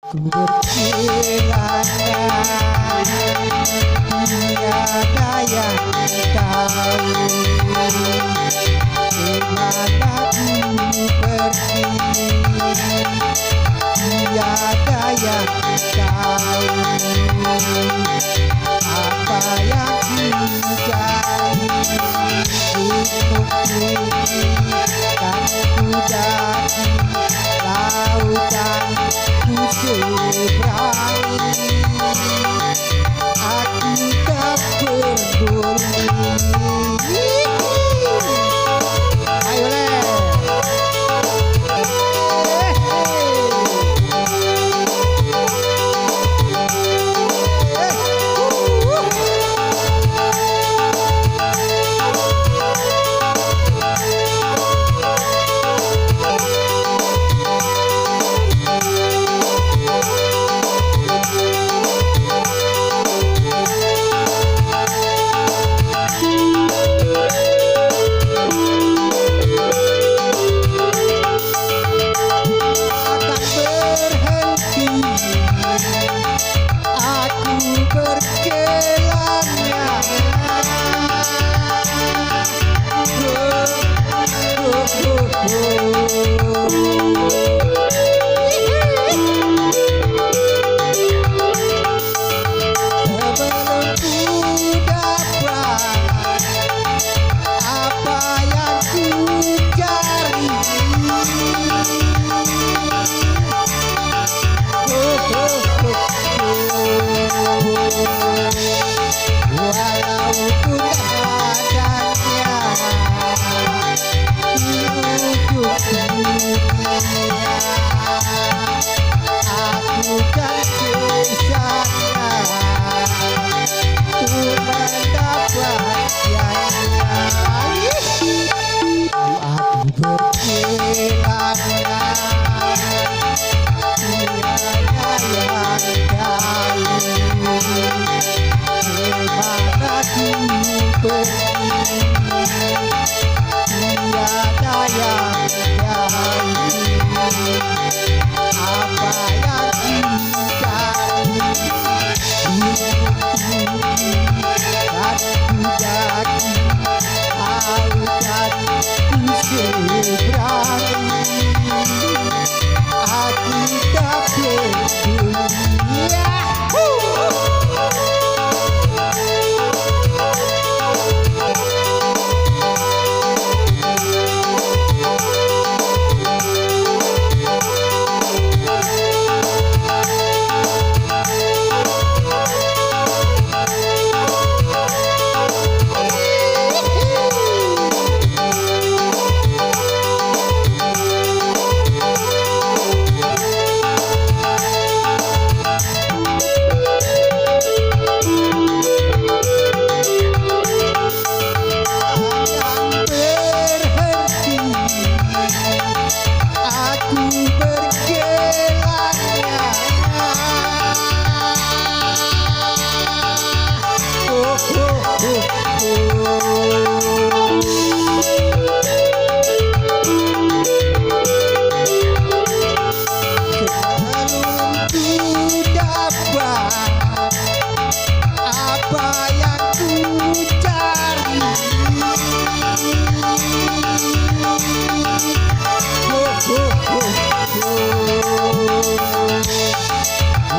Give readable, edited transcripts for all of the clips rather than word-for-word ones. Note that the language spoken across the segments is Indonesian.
Ku berkelana tiada yang tahu kemana ku pergi, tiada yang tahu apa yang ku cari. Gunung tinggi dan ku daki, lautan ku seberangi, aku tak peduli. Ayo le. Walaupun adanya di ujung dunia, aku kan kesana untuk mendapatkannya. Aku berkelana tiada yang tahu kemana ku pergi, tiada yang tahu apa yang ku cari. Gunung tinggi dan ku daki, lautan ku seberangi, aku tak peduli.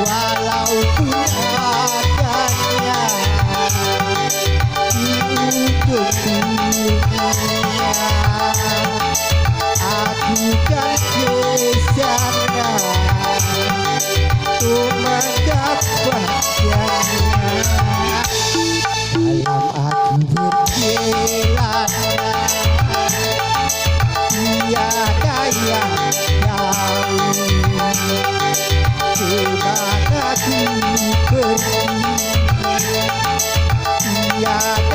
Walaupun adanya di ujung dunia, aku kan kesana untuk mendapatkannya. Dalam aku berkelana tiada yang tahu kemana ku pergi, tiada